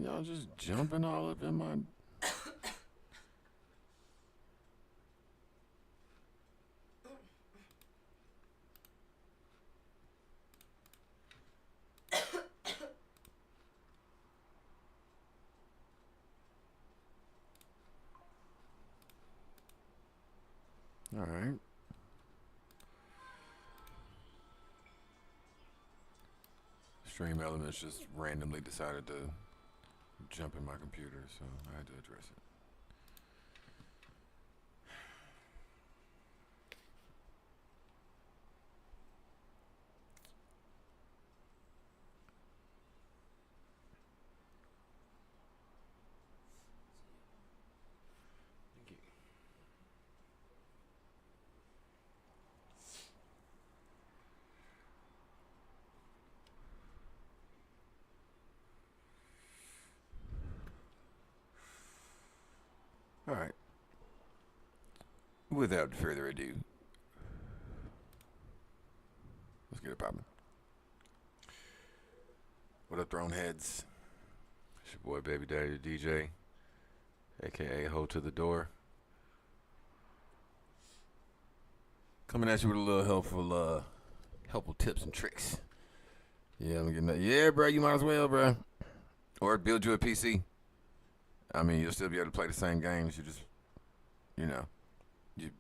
Y'all just jumping all up in my. All right. Stream Elements just randomly decided to jump in my computer, so I had to address it. All right. Without further ado, let's get it popping. What up, Throne Heads? It's your boy, Baby Daddy DJ, aka Ho to the Door. Coming at you with a little helpful tips and tricks. Yeah, I'm getting that. Yeah, bro, you might as well, bro. Or build you a PC. I mean, you'll still be able to play the same games. You just, you know, you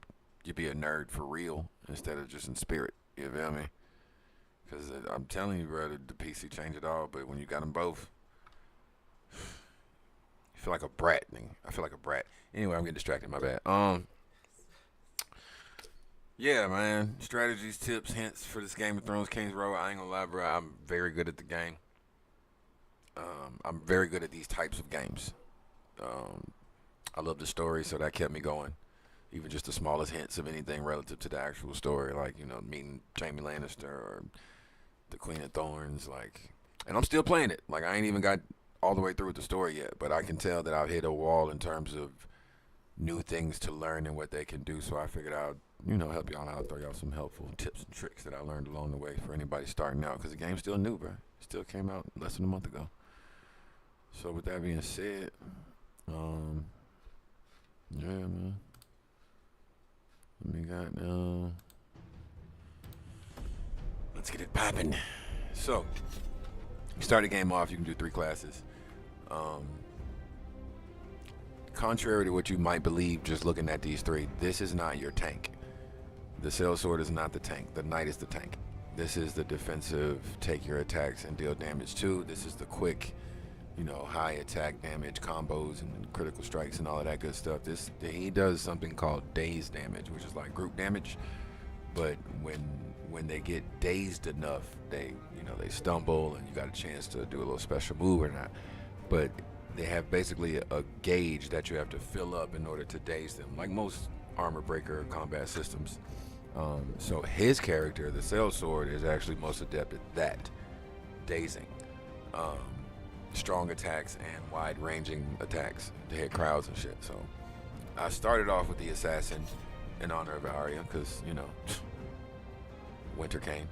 be a nerd for real instead of just in spirit. You feel me? Because I'm telling you, bro, the PC changed it all. But when you got them both, you feel like a brat. I feel like a brat. Anyway, I'm getting distracted. My bad. Yeah, man. Strategies, tips, hints for this Game of Thrones KINGSROAD. I ain't gonna lie, bro. I'm very good at the game. I'm very good at these types of games. I love the story, so that kept me going. Even just the smallest hints of anything relative to the actual story, like, you know, meeting Jaime Lannister or the Queen of Thorns, like, and I'm still playing it. Like, I ain't even got all the way through with the story yet, but I can tell that I've hit a wall in terms of new things to learn and what they can do. So I figured I'd, you know, help y'all out, throw y'all some helpful tips and tricks that I learned along the way for anybody starting out, because the game's still new, bro. It still came out less than a month ago. So with that being said, yeah, man. Let's get it popping. So, you start the game off, you can do 3 classes. Contrary to what you might believe just looking at these 3, this is not your tank. The Sellsword is not the tank. The Knight is the tank. This is the defensive, take your attacks and deal damage too. This is the quick, you know, high attack damage combos and critical strikes and all of that good stuff. He does something called dazed damage, which is like group damage, but when they get dazed enough, they stumble and you got a chance to do a little special move or not. But they have basically a gauge that you have to fill up in order to daze them, like most armor breaker combat systems. So his character, the Sellsword, is actually most adept at that, dazing. Strong attacks and wide-ranging attacks to hit crowds and shit. So I started off with the assassin in honor of Arya, because, you know, winter came.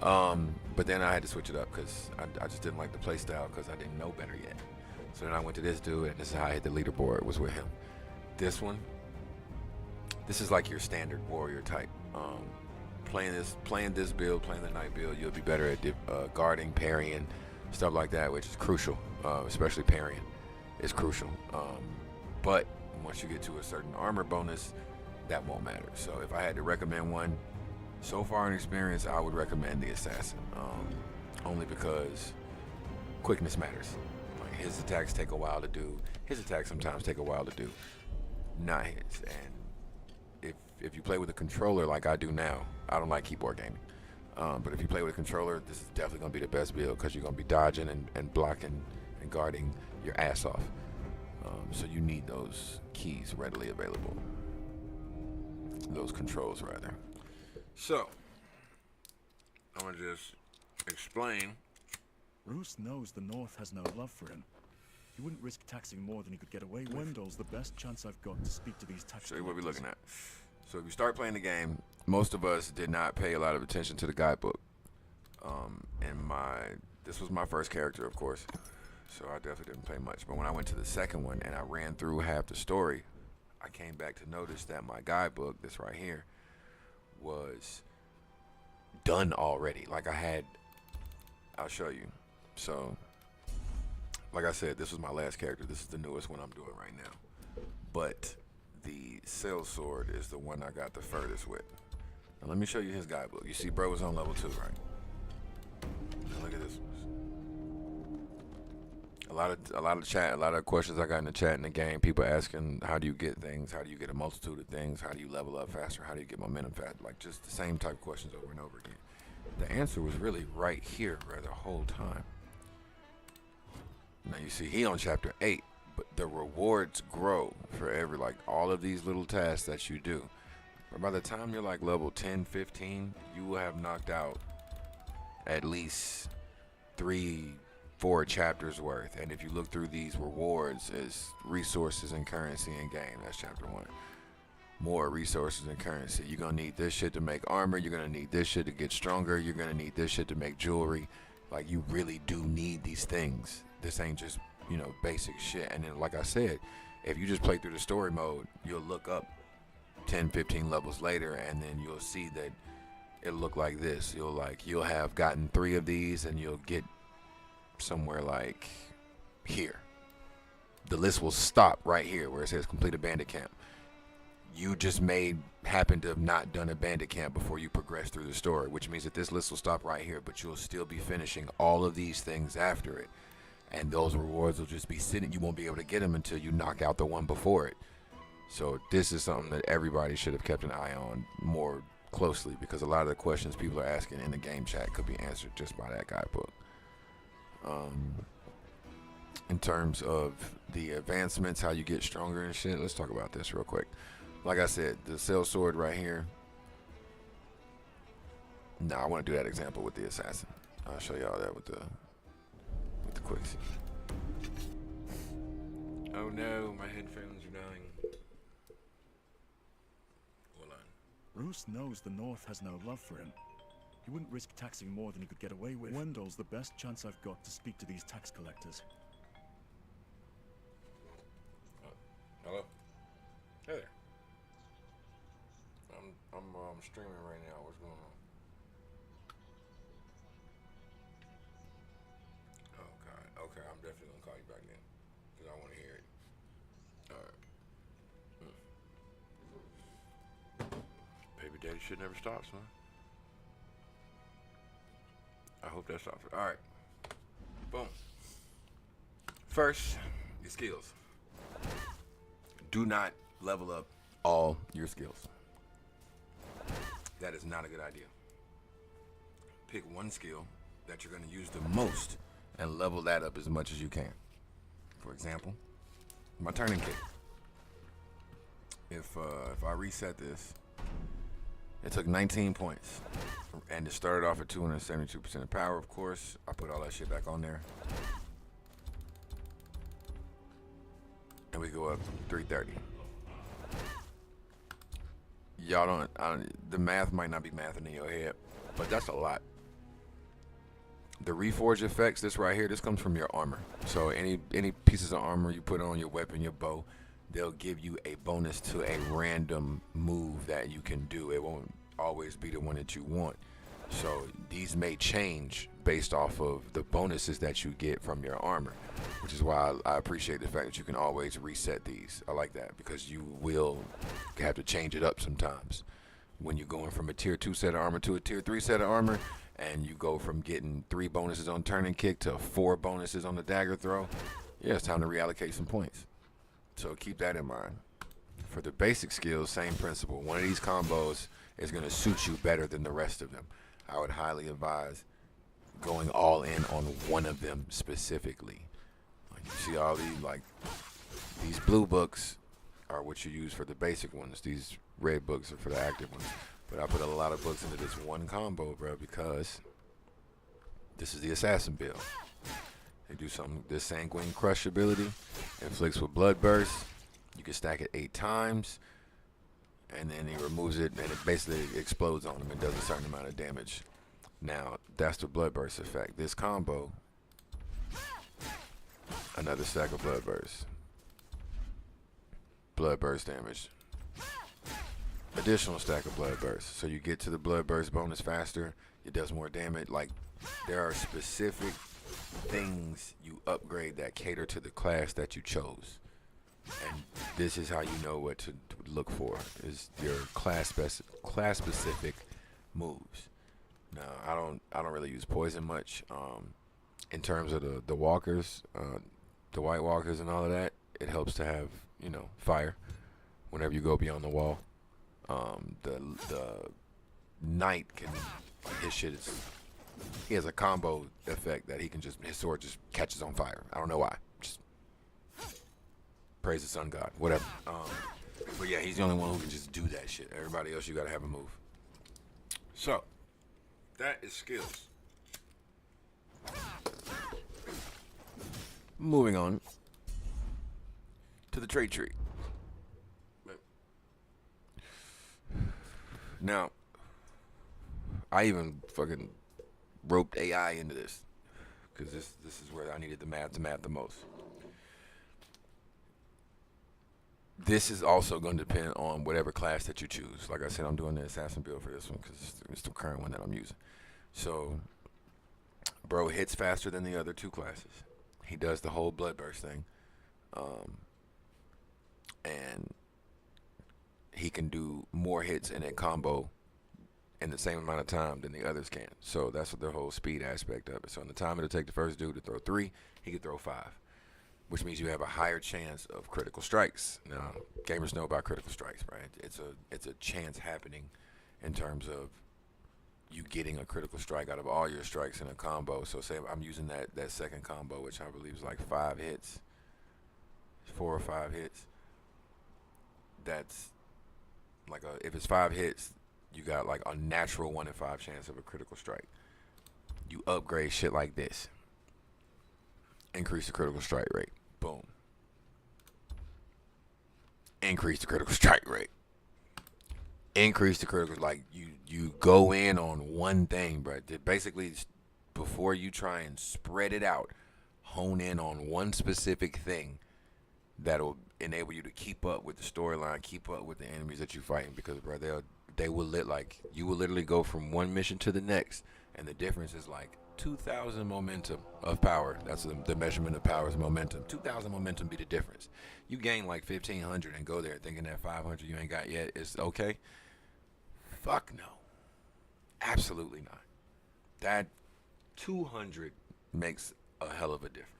But then I had to switch it up because I just didn't like the play style because I didn't know better yet. So then I went to this dude, and this is how I hit the leaderboard, was with him. This is like your standard warrior type. Playing this build, playing the Knight build, you'll be better at guarding, parrying, stuff like that, which is crucial. Especially parrying is crucial. But once you get to a certain armor bonus, that won't matter. So if I had to recommend one, so far in experience, I would recommend the assassin. Only because quickness matters. Like, his attacks take a while to do. His attacks sometimes take a while to do. Not his. And if you play with a controller like I do now, I don't like keyboard gaming. But if you play with a controller, this is definitely going to be the best build, because you're going to be dodging and blocking and guarding your ass off. So you need those keys readily available. Those controls, rather. So, I'm going to just explain. Roose knows the North has no love for him. He wouldn't risk taxing more than he could get away with. Wendell's the best chance I've got to speak to these tax collectors. So what we're looking at. So if you start playing the game, most of us did not pay a lot of attention to the guidebook. This was my first character, of course, so I definitely didn't play much. But when I went to the second one and I ran through half the story, I came back to notice that my guidebook, this right here, was done already. Like I'll show you. So, like I said, this was my last character. This is the newest one I'm doing right now. But the Sail Sword is the one I got the furthest with. Now let me show you his guidebook. You see, bro was on level 2, right? Now look at this. A lot of questions I got in the chat in the game. People asking, how do you get things? How do you get a multitude of things? How do you level up faster? How do you get momentum faster? Like just the same type of questions over and over again. The answer was really right here, bro, the whole time. Now you see, he on chapter 8, but the rewards grow for every, like, all of these little tasks that you do. But by the time you're like level 10, 15, you will have knocked out at least 3-4 chapters worth. And if you look through these rewards as resources and currency in game, that's chapter 1. More resources and currency. You're gonna need this shit to make armor. You're gonna need this shit to get stronger. You're gonna need this shit to make jewelry. Like, you really do need these things. This ain't just, you know, basic shit. And then, like I said, if you just play through the story mode, you'll look up 10, 15 levels later, and then you'll see that it'll look like this. You'll have gotten 3 of these, and you'll get somewhere like here. The list will stop right here where it says complete a bandit camp. You just happen to have not done a bandit camp before you progress through the story, which means that this list will stop right here, but you'll still be finishing all of these things after it. And those rewards will just be sitting. You won't be able to get them until you knock out the one before it. So this is something that everybody should have kept an eye on more closely, because a lot of the questions people are asking in the game chat could be answered just by that guidebook. In terms of the advancements, how you get stronger and shit, let's talk about this real quick. Like I said, the Sail Sword right here. Nah, I want to do that example with the assassin. I'll show y'all that with the quicks. Oh no, my headphones are dying. Hold on. Roos knows the North has no love for him. He wouldn't risk taxing more than he could get away with. Wendell's the best chance I've got to speak to these tax collectors. Hello? Hey there. I'm streaming right now. What's going on? Oh God. Okay, I'm definitely gonna call you back then, because I want to hear it. All right. Baby daddy shit never stops, man. I hope that stops. All right. Boom. First, your skills. Do not level up all your skills. That is not a good idea. Pick one skill that you're going to use the most and level that up as much as you can. For example, my turning kick. If I reset this, it took 19 points, and it started off at 272% of power. Of course, I put all that shit back on there, and we go up 330. Y'all the math might not be mathing in your head, but that's a lot. The reforge effects, this right here, this comes from your armor. So any pieces of armor you put on your weapon, your bow, they'll give you a bonus to a random move that you can do. It won't always be the one that you want. So these may change based off of the bonuses that you get from your armor, which is why I appreciate the fact that you can always reset these. I like that, because you will have to change it up sometimes when you're going from a tier 2 set of armor to a tier 3 set of armor, and you go from getting 3 bonuses on turning kick to 4 bonuses on the dagger throw. Yeah, it's time to reallocate some points. So keep that in mind. For the basic skills, same principle. One of these combos is going to suit you better than the rest of them. I would highly advise going all in on one of them specifically. Like, you see all these, like, these blue books are what you use for the basic ones. These red books are for the active ones. But I put a lot of books into this one combo, bro, because this is the assassin build. They do something. This sanguine crush ability inflicts with blood burst. You can stack it 8 times, and then he removes it, and it basically explodes on him and does a certain amount of damage. Now, That's the blood burst effect. This combo, another stack of blood burst. Blood burst damage. Additional stack of blood burst. So you get to the blood burst bonus faster. It does more damage. Like, there are specific things you upgrade that cater to the class that you chose. And this is how you know what to look for, is your class specific moves. Now, I don't really use poison much. In terms of the walkers, the white walkers and all of that, it helps to have, you know, fire whenever you go beyond the wall. The knight can, his shit is, he has a combo effect that he can just, his sword just catches on fire. I don't know why. Just praise the sun god, whatever. But yeah, he's the only one who can just do that shit. Everybody else, you gotta have a move. So, that is skills. Moving on to the trait tree. Now, I even fucking roped AI into this, because this is where I needed the math the most. This is also going to depend on whatever class that you choose. Like I said, I'm doing the assassin build for this one because it's the current one that I'm using. So, bro hits faster than the other two classes. He does the whole blood burst thing. And he can do more hits in a combo in the same amount of time than the others can. So that's the whole speed aspect of it. So in the time it'll take the first dude to throw 3, he can throw 5. Which means you have a higher chance of critical strikes. Now, gamers know about critical strikes, right? It's a chance happening in terms of you getting a critical strike out of all your strikes in a combo. So say I'm using that second combo, which I believe is like 5 hits, 4 or 5 hits. That's like if it's 5 hits, you got like a natural 1 in 5 chance of a critical strike. You upgrade shit like this. Increase the critical strike rate. Boom. Increase the critical strike rate. Increase the critical, like you go in on one thing, bro. Basically, before you try and spread it out, hone in on one specific thing that'll enable you to keep up with the storyline, keep up with the enemies that you're fighting. Because, bro, you will literally go from one mission to the next, and the difference is like 2,000 momentum of power. That's the measurement of power is momentum. 2,000 momentum be the difference. You gain like 1,500 and go there thinking that 500 you ain't got yet is okay. Fuck no. Absolutely not. That 200 makes a hell of a difference.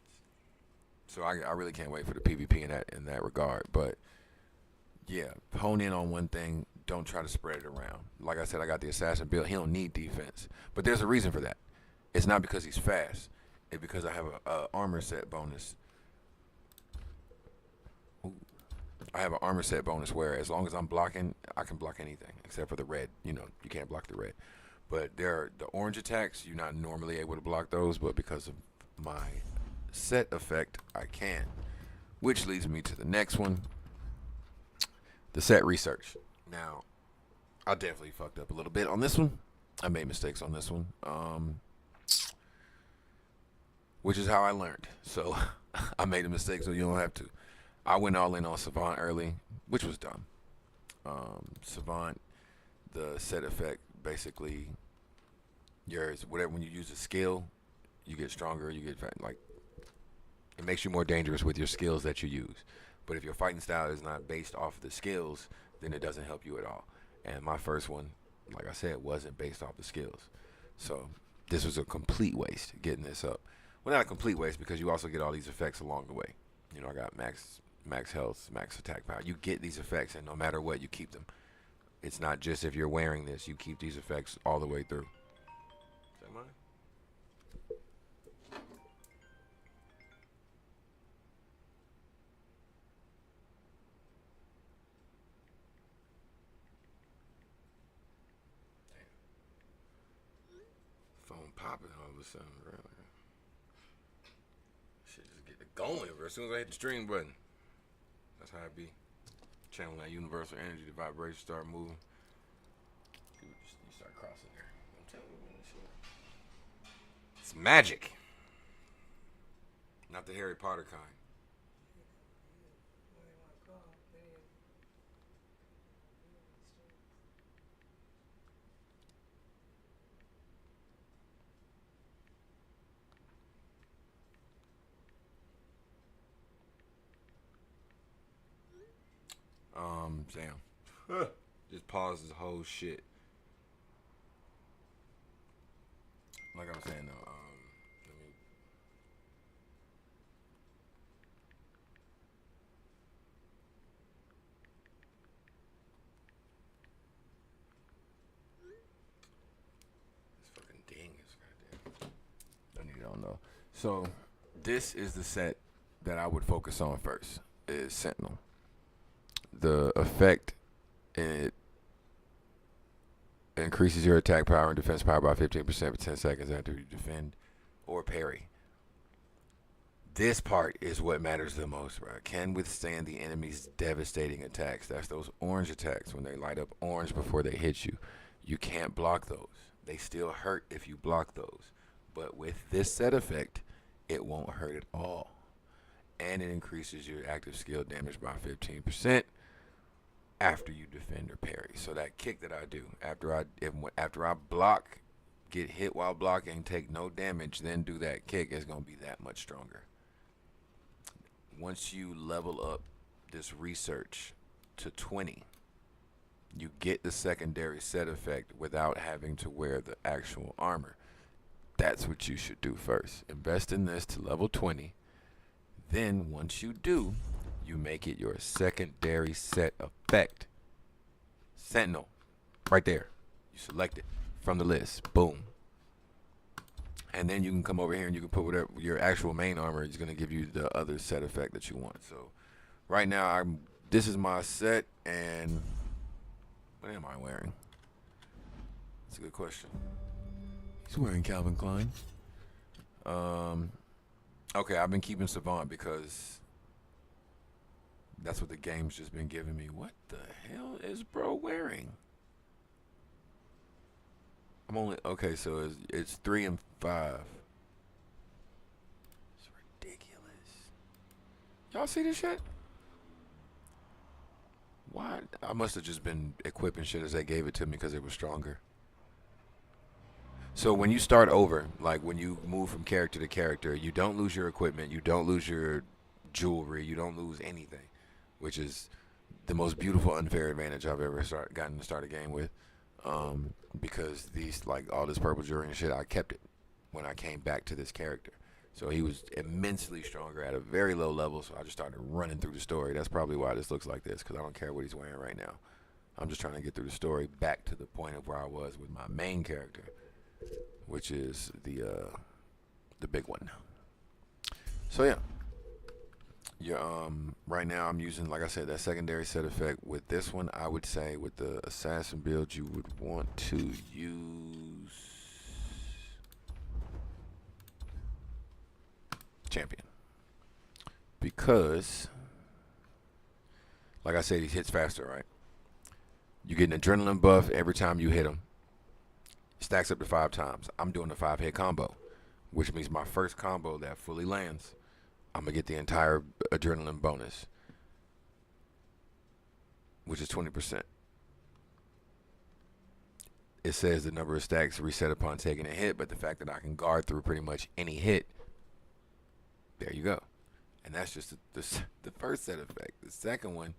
So I really can't wait for the PvP in that regard. But yeah, hone in on one thing. Don't try to spread it around. Like I said, I got the assassin build. He don't need defense, but there's a reason for that. It's not because he's fast. It's because I have a armor set bonus. Ooh. I have an armor set bonus where as long as I'm blocking, I can block anything except for the red. You know, you can't block the red. But the orange attacks, you're not normally able to block those, but because of my set effect, I can. Which leads me to the next one, the set research. Now, I definitely fucked up a little bit on this one. I made mistakes on this one. Which is how I learned. So I made a mistake so you don't have to. I went all in on Savant early, which was dumb. Savant, the set effect, basically, whatever, when you use a skill, you get stronger, you get like, it makes you more dangerous with your skills that you use. But if your fighting style is not based off of the skills, then it doesn't help you at all. And my first one, like I said, wasn't based off the skills. So this was a complete waste getting this up. Well, not a complete waste because you also get all these effects along the way. You know, I got max health, max attack power. You get these effects, and no matter what, you keep them. It's not just if you're wearing this. You keep these effects all the way through. Is that mine? Phone popping all of a sudden, really. Shit just get it going as soon as I hit the stream button. That's how it be. Channel that universal energy, the vibrations start moving. You start crossing there. I'm telling you, man, shit. magic. Not the Harry Potter kind. Damn. Just pause this whole shit. Like I was saying though, let me. This fucking ding is goddamn. I need it on though. So, this is the set that I would focus on first. Is Sentinel. The effect, it increases your attack power and defense power by 15% for 10 seconds after you defend or parry. This part is what matters the most, right? Can withstand the enemy's devastating attacks. That's those orange attacks when they light up orange before they hit you. You can't block those. They still hurt if you block those. But with this set effect, it won't hurt at all. And it increases your active skill damage by 15%. After you defend or parry. So that kick that I do after I block, get hit while blocking, take no damage, then do that kick, is gonna be that much stronger. Once you level up this research to 20, you get the secondary set effect without having to wear the actual armor. That's what you should do first. Invest in this to level 20. Then once you do, you make it your secondary set effect. Sentinel. Right there. You select it from the list. Boom. And then you can come over here and you can put whatever your actual main armor is going to give you the other set effect that you want. So right now this is my set, and what am I wearing? That's a good question. He's wearing Calvin Klein. Okay, I've been keeping Savant because that's what the game's just been giving me. What the hell is bro wearing? I'm only okay. So it's 3 and 5. It's ridiculous. Y'all see this shit? Why? I must have just been equipping shit as they gave it to me because it was stronger. So when you start over, like when you move from character to character, you don't lose your equipment, you don't lose your jewelry, you don't lose anything, which is the most beautiful unfair advantage I've ever gotten to start a game with. Because these, like all this purple jewelry and shit, I kept it when I came back to this character. So he was immensely stronger at a very low level, so I just started running through the story. That's probably why this looks like this, because I don't care what he's wearing right now. I'm just trying to get through the story back to the point of where I was with my main character, which is the big one. So yeah. Right now I'm using, like I said, that secondary set effect. With this one, I would say with the assassin build, you would want to use champion, because like I said, he hits faster, right? You get an adrenaline buff every time you hit him. Stacks up to 5 times. I'm doing a 5-hit combo, which means my first combo that fully lands, I'm going to get the entire adrenaline bonus, which is 20%. It says the number of stacks reset upon taking a hit, but the fact that I can guard through pretty much any hit, there you go. And that's just the first set effect. The second one,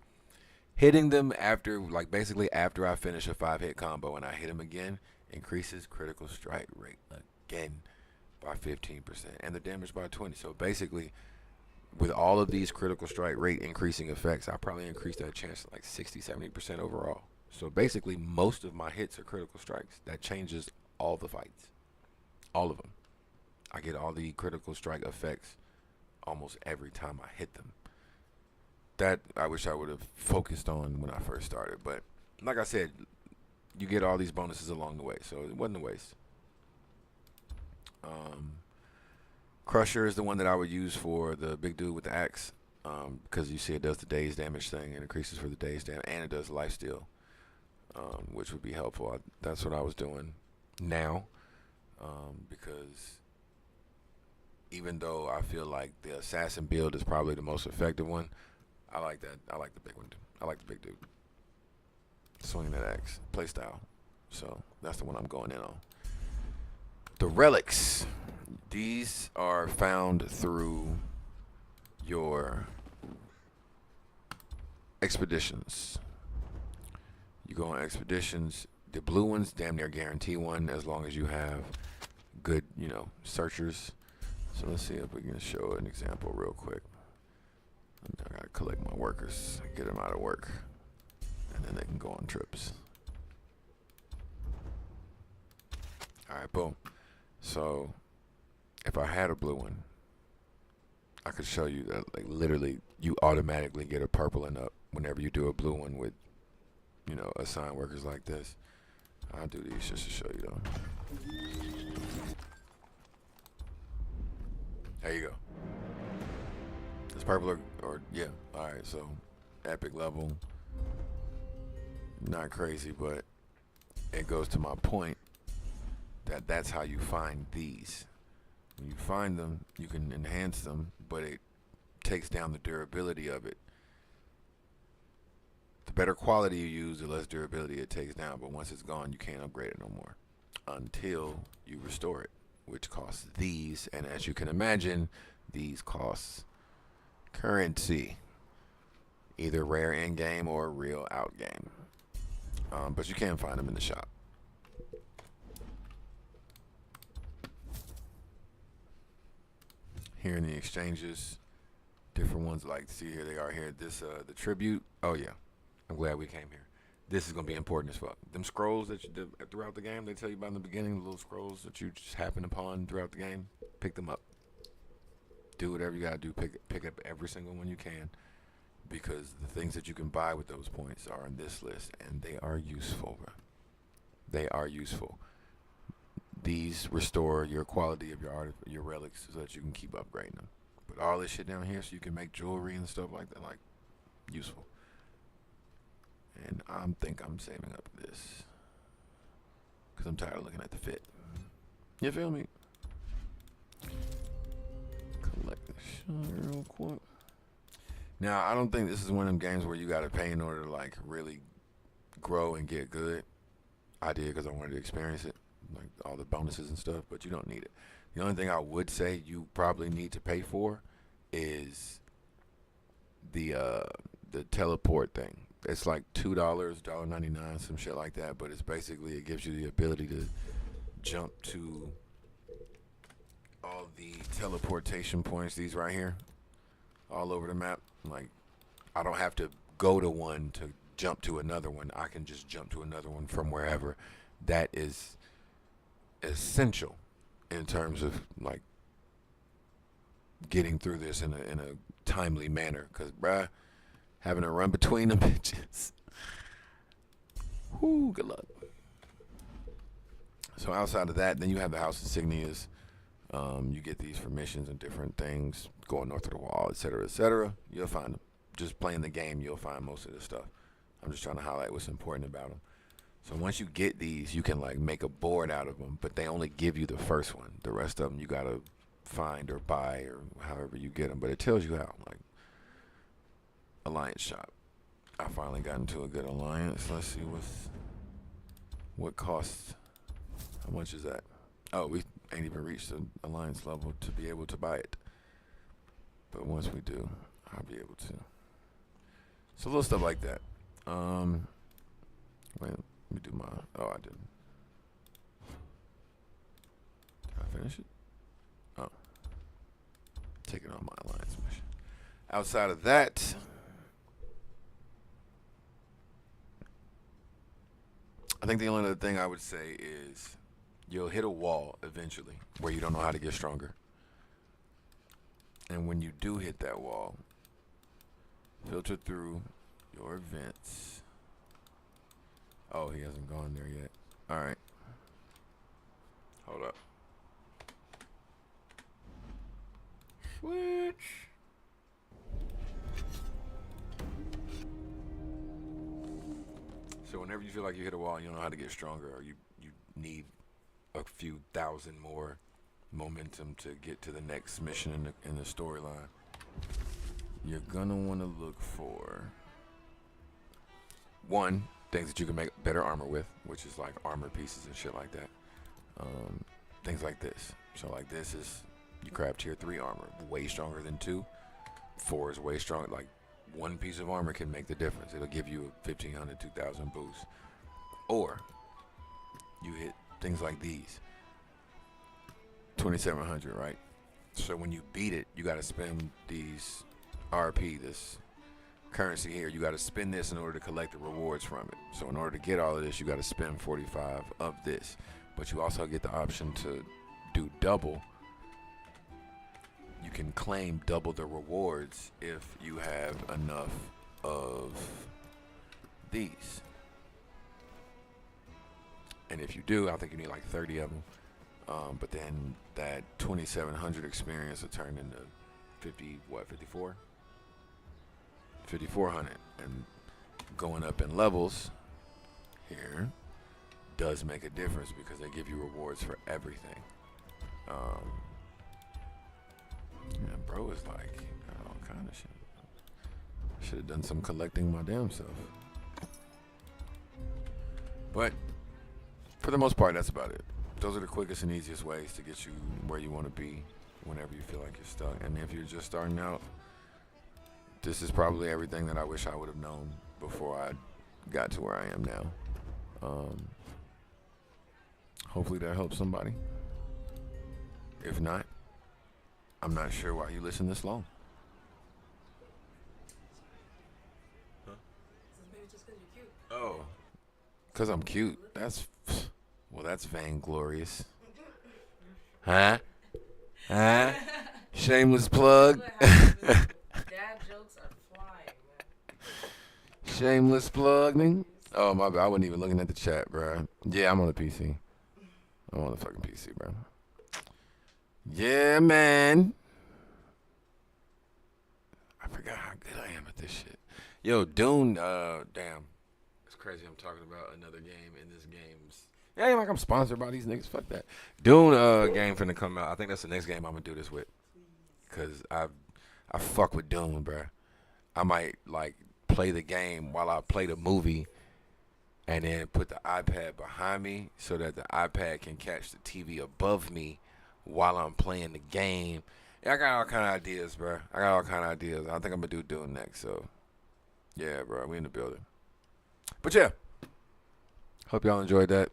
hitting them after, like basically after I finish a 5-hit combo and I hit them again, increases critical strike rate again by 15% and the damage by 20. So basically, with all of these critical strike rate increasing effects, I probably increased that chance to like 60-70% overall. So basically, most of my hits are critical strikes. That changes all the fights, all of them. I get all the critical strike effects almost every time I hit them. That I wish I would have focused on when I first started, but like I said, you get all these bonuses along the way, so it wasn't a waste. Crusher is the one that I would use for the big dude with the axe, because you see it does the daze damage thing and increases for the daze damage, and it does lifesteal, which would be helpful. That's what I was doing now, because even though I feel like the assassin build is probably the most effective one, I like that. I like the big one. I like the big dude. Swinging that axe. Playstyle. So that's the one I'm going in on. The relics. These are found through your expeditions. You go on expeditions. The blue ones, damn near guarantee one as long as you have good, searchers. So let's see if we can show an example real quick. I gotta collect my workers, get them out of work, and then they can go on trips. Alright, boom. So if I had a blue one, I could show you that, like, literally you automatically get a purple and up whenever you do a blue one with, assigned workers like this. I'll do these just to show you though. There you go. It's purple or yeah. Alright, so epic level. Not crazy, but it goes to my point that that's how you find these. When you find them, you can enhance them, but it takes down the durability of it. The better quality you use, the less durability it takes down, but once it's gone, you can't upgrade it no more until you restore it, which costs these, and as you can imagine, these cost currency, either rare in-game or real out-game. But you can find them in the shop. Here in the exchanges, different ones, like, see here they are here. This the tribute. Oh yeah, I'm glad we came here. This is gonna be important as fuck. Them scrolls that you did throughout the game, they tell you about in the beginning, the little scrolls that you just happen upon throughout the game. Pick them up. Do whatever you gotta do. Pick up every single one you can, because the things that you can buy with those points are on this list, and they are useful, bro. They are useful. These restore your quality of your relics so that you can keep upgrading them. But all this shit down here, so you can make jewelry and stuff like that, like, useful. And I think I'm saving up this because I'm tired of looking at the fit. You feel me? Collect this shit real quick. Now, I don't think this is one of them games where you gotta pay in order to, like, really grow and get good. I did because I wanted to experience it, like all the bonuses and stuff, but you don't need it. The only thing I would say you probably need to pay for is the teleport thing. It's like $2, $1.99, some shit like that, but it's basically, it gives you the ability to jump to all the teleportation points, these right here, all over the map. Like, I don't have to go to one to jump to another one. I can just jump to another one from wherever. That is essential in terms of, like, getting through this in a timely manner, because bruh, having to run between them bitches, whoo, good luck. So outside of that, then you have the house insignias. You get these for missions and different things, going north of the wall, etc., etc. You'll find them. Just playing the game, you'll find most of this stuff. I'm just trying to highlight what's important about them. So once you get these, you can, like, make a board out of them, but they only give you the first one. The rest of them you gotta find or buy or however you get them. But it tells you how. Like, alliance shop. I finally got into a good alliance. Let's see what costs. How much is that? Oh, we ain't even reached the alliance level to be able to buy it. But once we do, I'll be able to. So little stuff like that. Wait, let me do my. Oh, I didn't. Did I finish it? Oh, taking on my alliance mission. Outside of that, I think the only other thing I would say is you'll hit a wall eventually where you don't know how to get stronger. And when you do hit that wall, filter through your events. Oh, he hasn't gone there yet. All right. Hold up. Switch. So whenever you feel like you hit a wall and you don't know how to get stronger, or you need a few thousand more momentum to get to the next mission in the storyline. You're gonna want to look for one, things that you can make better armor with, which is like armor pieces and shit like that. Things like this. So like this is, you grab tier 3 armor, way stronger than 2. 4 is way stronger. Like one piece of armor can make the difference. It'll give you a 1500, 2000 boost. Or you hit things like these. 2700, right? So when you beat it, you gotta spend these RP, this currency here. You gotta spend this in order to collect the rewards from it. So in order to get all of this, you gotta spend 45 of this. But you also get the option to do double. You can claim double the rewards if you have enough of these. And if you do, I think you need like 30 of them. But then that 2700 experience will turn into 54? 5400. And going up in levels here does make a difference because they give you rewards for everything. Yeah, bro is like got all kind of shit. Should have done some collecting my damn self. But for the most part, that's about it. Those are the quickest and easiest ways to get you where you want to be whenever you feel like you're stuck. And if you're just starting out, this is probably everything that I wish I would have known before I got to where I am now. Hopefully that helps somebody. If not, I'm not sure why you listen this long. Huh? Maybe just because you're cute. Oh, because I'm cute. That's vainglorious. Huh? Shameless plug. Dad jokes are flying, man. Shameless plug, nigga. Oh, my bad. I wasn't even looking at the chat, bro. Yeah, I'm on the PC. I'm on the fucking PC, bro. Yeah, man. I forgot how good I am at this shit. Yo, Dune, damn. It's crazy I'm talking about another game in this game's. Yeah, ain't like I'm sponsored by these niggas. Fuck that. Dune game finna come out. I think that's the next game I'm gonna do this with. Cause I fuck with Dune, bro. I might like play the game while I play the movie and then put the iPad behind me so that the iPad can catch the TV above me while I'm playing the game. Yeah, I got all kind of ideas, bro. I think I'm gonna do Dune next. So yeah, bro, we in the building. But yeah, hope y'all enjoyed that.